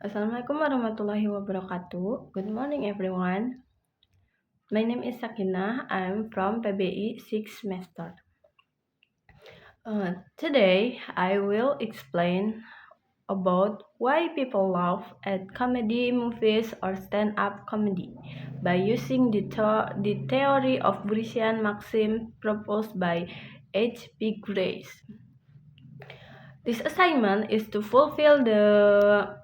Assalamualaikum warahmatullahi wabarakatuh. Good morning everyone. My name is Sakinah. I'm from PBI 6th semester. Today I will explain about why people laugh at comedy movies or stand-up comedy by using the theory of Grecian maxim proposed by H.P. Grace. This assignment is to fulfill the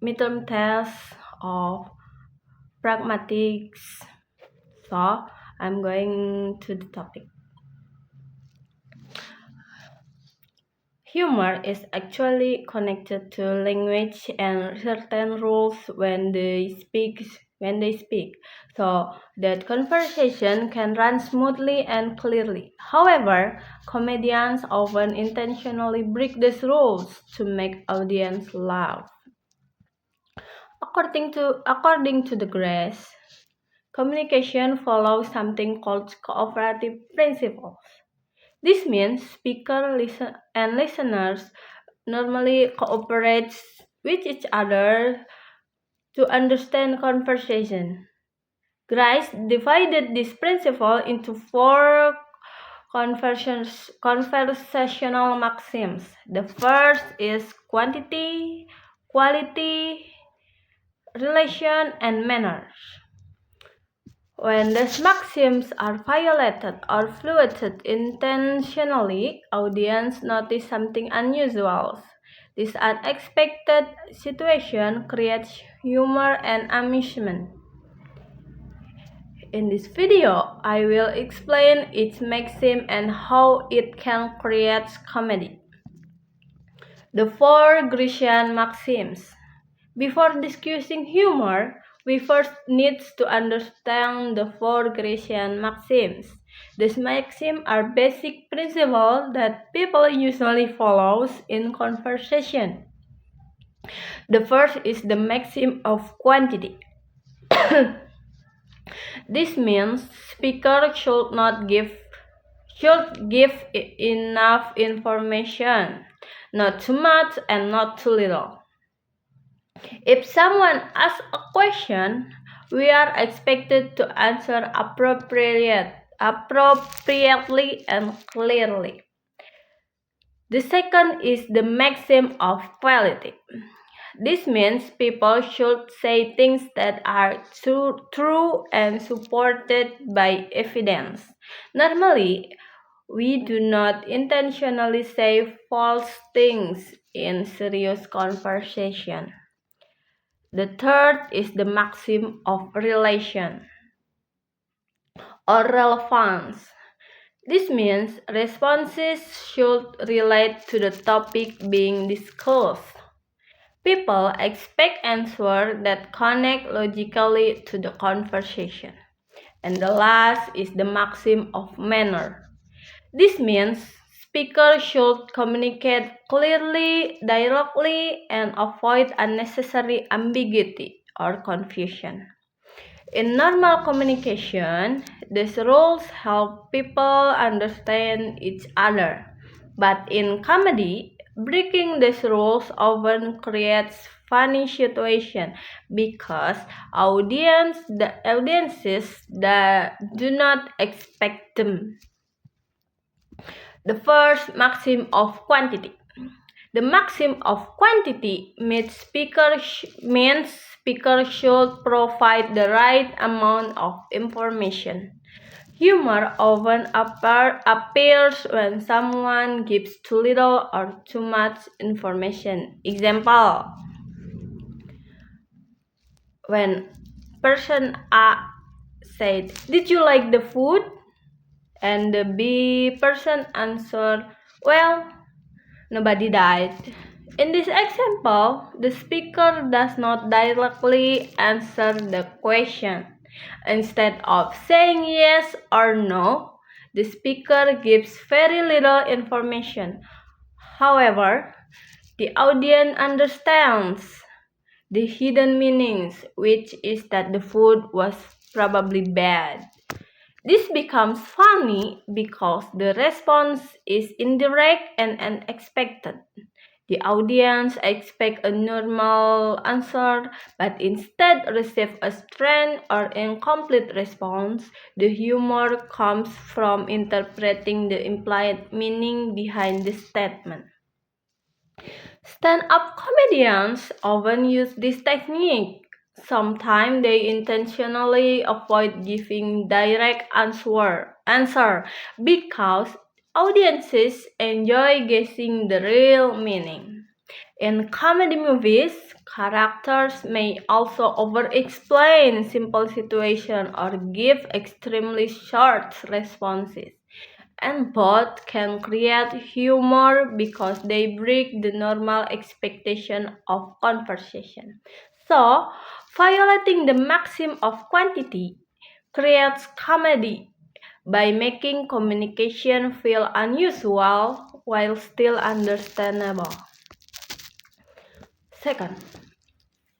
midterm test of pragmatics. So I'm going to the topic. Humor is actually connected to language and certain rules when they speak, so that conversation can run smoothly and clearly. However, comedians often intentionally break these rules to make audience laugh. According to the Grace, communication follows something called cooperative principles. This means and listeners normally cooperate with each other to understand conversation. Grice divided this principle into four conversational maxims. The first is quantity, quality, relation, and manners. When these maxims are violated or fluted intentionally, audience notice something unusual. This unexpected situation creates humor and amusement. In this video, I will explain its maxim and how it can create comedy. The four Grecian maxims. Before discussing humor, we first need to understand the four Grecian maxims. These maxims are basic principles that people usually follow in conversation. The first is the maxim of quantity. This means speaker should give enough information, not too much and not too little. If someone asks a question, we are expected to answer appropriately and clearly. The second is the maxim of quality. This means people should say things that are true and supported by evidence. Normally, we do not intentionally say false things in serious conversation. The third is the maxim of relation or relevance. This means responses should relate to the topic being discussed. People expect answers that connect logically to the conversation. And the last is the maxim of manner. This means speakers should communicate clearly, directly, and avoid unnecessary ambiguity or confusion. In normal communication, these rules help people understand each other. But in comedy, breaking these rules often creates funny situations because audiences that do not expect them. The first maxim of quantity. The maxim of quantity means speakers should provide the right amount of information. Humor often appears when someone gives too little or too much information. Example, when person A said, "Did you like the food?" and the B person answered, "Well, nobody died." In this example, the speaker does not directly answer the question. Instead of saying yes or no, the speaker gives very little information. However, the audience understands the hidden meanings, which is that the food was probably bad. This becomes funny because the response is indirect and unexpected. The audience expect a normal answer, but instead receive a strange or incomplete response. The humor comes from interpreting the implied meaning behind the statement. Stand-up comedians often use this technique. Sometimes they intentionally avoid giving direct answer because audiences enjoy guessing the real meaning. In comedy movies, characters may also over-explain simple situations or give extremely short responses. And both can create humor because they break the normal expectation of conversation. So, violating the maxim of quantity creates comedy by making communication feel unusual while still understandable. Second,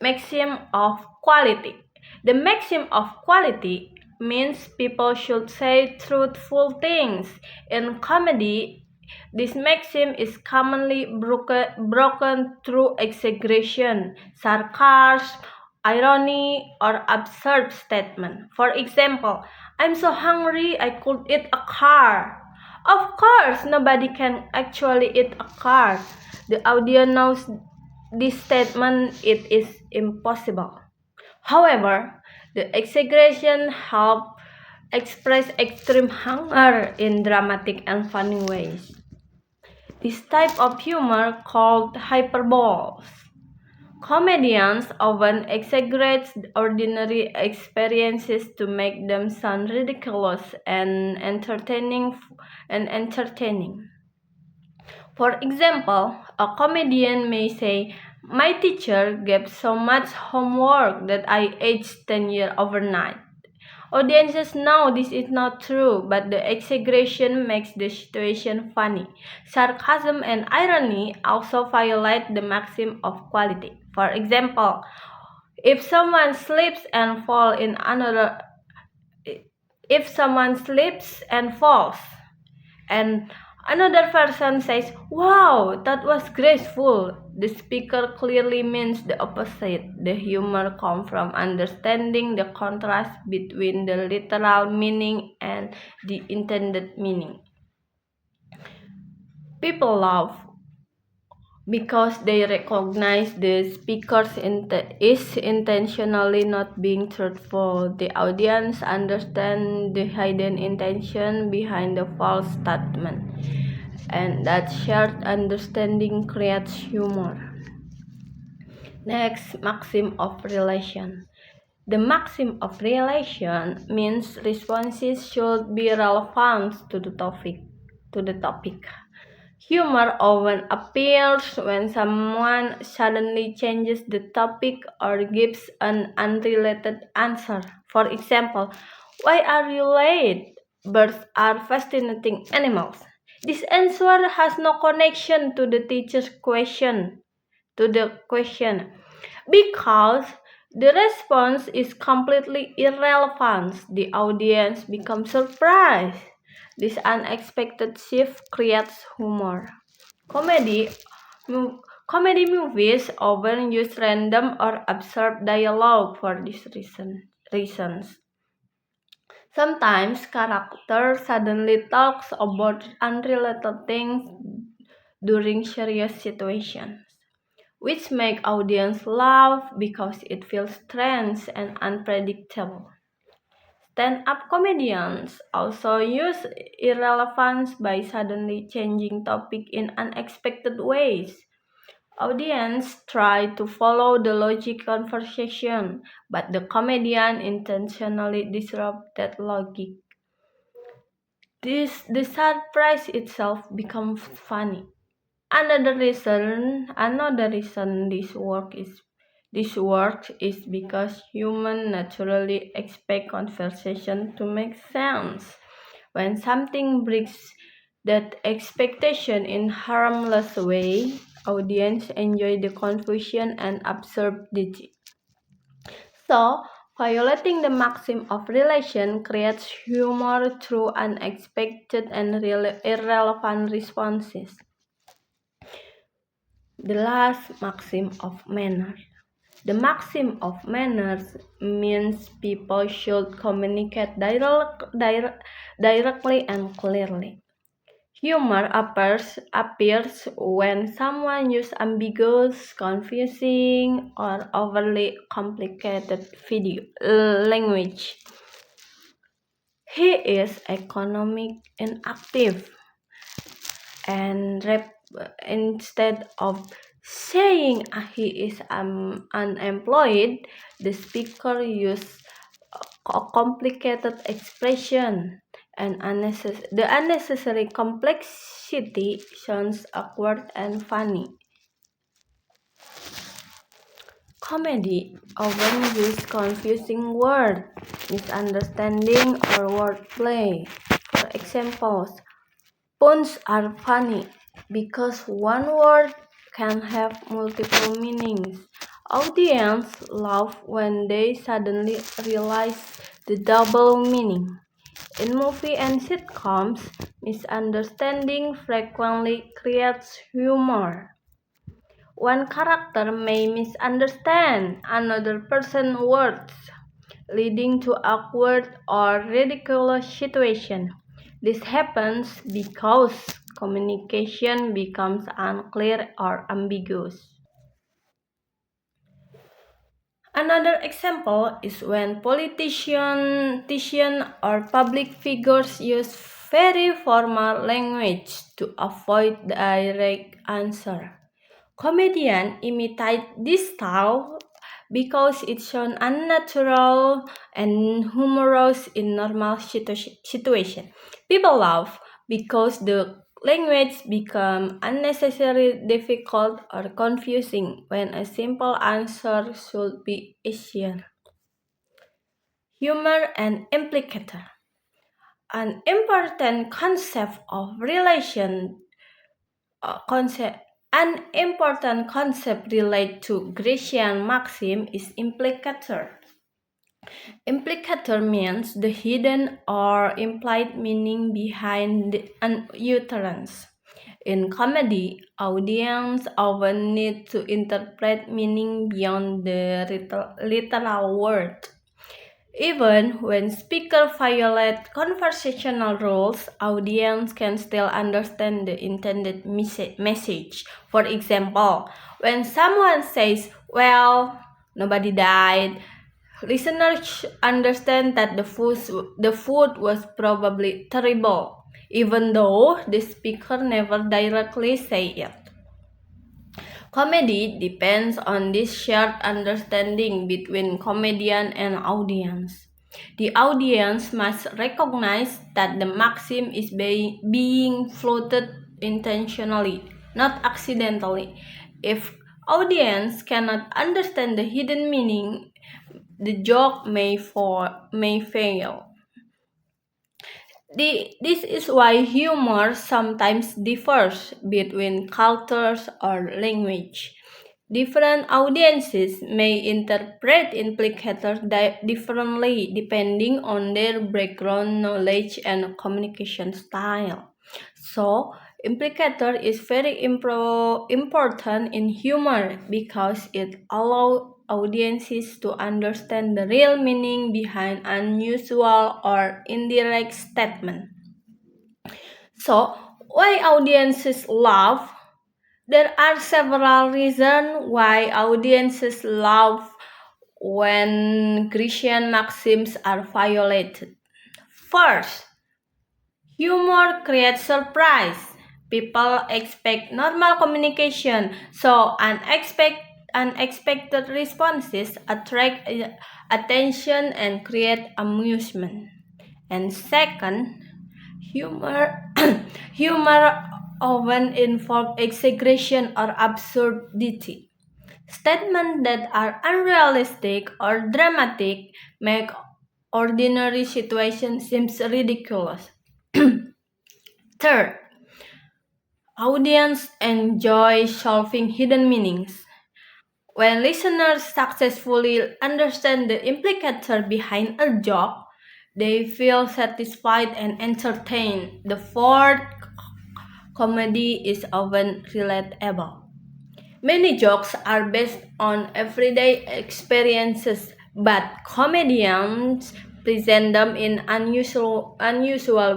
maxim of quality. The maxim of quality means people should say truthful things. In comedy, this maxim is commonly broken through exaggeration, sarcasm, irony, or absurd statement. For example, I'm so hungry I could eat a car. Of course, nobody can actually eat a car. The audience knows this statement it is impossible. However, the exaggeration helps express extreme hunger in dramatic and funny ways. This type of humor called hyperboles. Comedians often exaggerate ordinary experiences to make them sound ridiculous and entertaining. For example, a comedian may say, my teacher gave so much homework that I aged 10 years overnight. Audiences know this is not true, but the exaggeration makes the situation funny. Sarcasm and irony also violate the maxim of quality. For example, if someone slips and falls and another person says, wow, that was graceful, the speaker clearly means the opposite. The humor comes from understanding the contrast between the literal meaning and the intended meaning. People laugh because they recognize the speaker is intentionally not being truthful. The audience understands the hidden intention behind the false statement, and that shared understanding creates humor. Next, maxim of relation. The maxim of relation means responses should be relevant to the topic. Humor often appears when someone suddenly changes the topic or gives an unrelated answer. For example, why are you late? Birds are fascinating animals. This answer has no connection to the teacher's question, because the response is completely irrelevant. The audience becomes surprised. This unexpected shift creates humor. Comedy Comedy movies often use random or absurd dialogue for these reasons. Sometimes characters suddenly talks about unrelated things during serious situations, which make audience laugh because it feels strange and unpredictable. Stand-up comedians also use irrelevance by suddenly changing topic in unexpected ways. Audience try to follow the logic conversation, but the comedian intentionally disrupt that logic. The surprise itself becomes funny. Another reason this works is because humans naturally expect conversation to make sense. When something breaks that expectation in harmless way, audience enjoy the confusion and absurdity. So, violating the maxim of relation creates humor through unexpected and irrelevant responses. The last maxim of manners. The maxim of manners means people should communicate directly and clearly. Humor appears when someone uses ambiguous, confusing, or overly complicated language. He is economic inactive, and instead of saying he is unemployed, the speaker uses a complicated expression, and the unnecessary complexity sounds awkward and funny. Comedy often uses confusing words, misunderstanding, or wordplay. For example, puns are funny because one word can have multiple meanings. Audience laugh when they suddenly realize the double meaning. In movies and sitcoms, misunderstanding frequently creates humor. One character may misunderstand another person's words, leading to awkward or ridiculous situations. This happens because communication becomes unclear or ambiguous. Another example is when politicians or public figures use very formal language to avoid direct answer. Comedians imitate this style because it sounds unnatural and humorous in normal situation. People laugh because the language becomes unnecessarily difficult or confusing when a simple answer should be easier. Humor and implicator. An important concept of relation concept an important concept related to Grecian maxim is implicator. Implicator means the hidden or implied meaning behind an utterance. In comedy, audience often need to interpret meaning beyond the literal word. Even when speakers violate conversational rules, audience can still understand the intended message. For example, when someone says, "Well, nobody died," listeners understand that the food was probably terrible, even though the speaker never directly say it. Comedy depends on this shared understanding between comedian and audience. The audience must recognize that the maxim is being floated intentionally, not accidentally. If audience cannot understand the hidden meaning, the joke may fail. This is why humor sometimes differs between cultures or language. Different audiences may interpret implicators differently depending on their background knowledge and communication style. So, implicator is very important in humor because it allows audiences to understand the real meaning behind unusual or indirect statement. So, why audiences laugh? There are several reasons why audiences laugh when Grecian maxims are violated. First, humor creates surprise. People expect normal communication, so unexpected responses attract attention and create amusement. And second, humor humor often involves exaggeration or absurdity. Statements that are unrealistic or dramatic make ordinary situations seem ridiculous. Third, audience enjoy solving hidden meanings. When listeners successfully understand the implicator behind a joke, they feel satisfied and entertained. The fourth, comedy is often relatable. Many jokes are based on everyday experiences, but comedians present them in unusual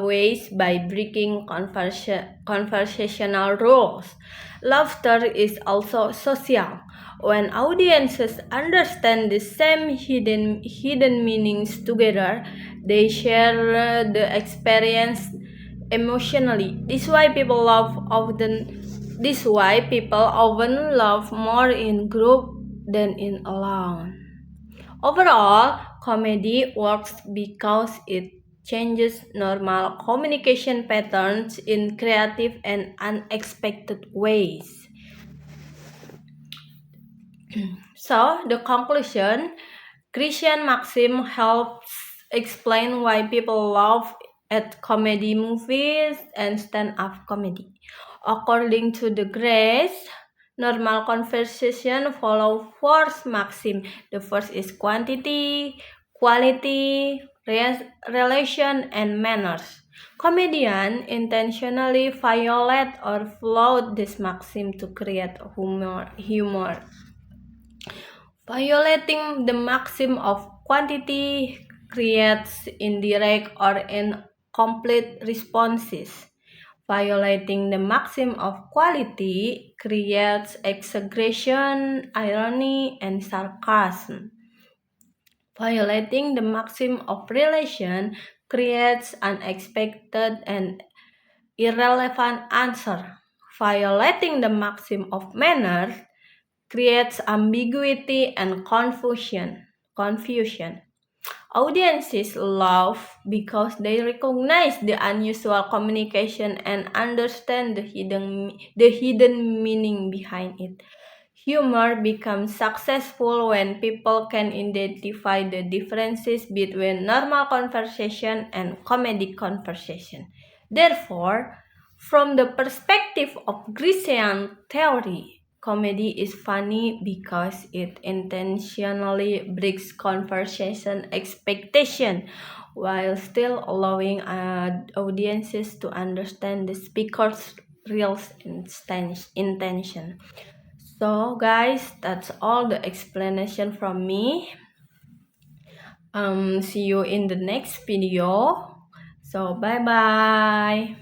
ways by breaking conversational rules. Laughter is also social. When audiences understand the same hidden meanings together, they share the experience emotionally. This is why people often laugh more in group than in alone. Overall, comedy works because it changes normal communication patterns in creative and unexpected ways. So, the conclusion, Christian Maxim helps explain why people laugh at comedy movies and stand-up comedy. According to the Grace, normal conversation follow four maxim. The first is quantity, quality, relation, and manners. Comedians intentionally violate or flout this maxim to create humor. Violating the maxim of quantity creates indirect or incomplete responses. Violating the maxim of quality creates exaggeration, irony, and sarcasm. Violating the maxim of relation creates unexpected and irrelevant answer. Violating the maxim of manner creates ambiguity and confusion. Audiences laugh because they recognize the unusual communication and understand the hidden meaning behind it. Humor becomes successful when people can identify the differences between normal conversation and comedic conversation. Therefore, from the perspective of Grecian theory, comedy is funny because it intentionally breaks conversation expectation while still allowing audiences to understand the speaker's real intention. So guys, that's all the explanation from me. See you in the next video. So bye bye.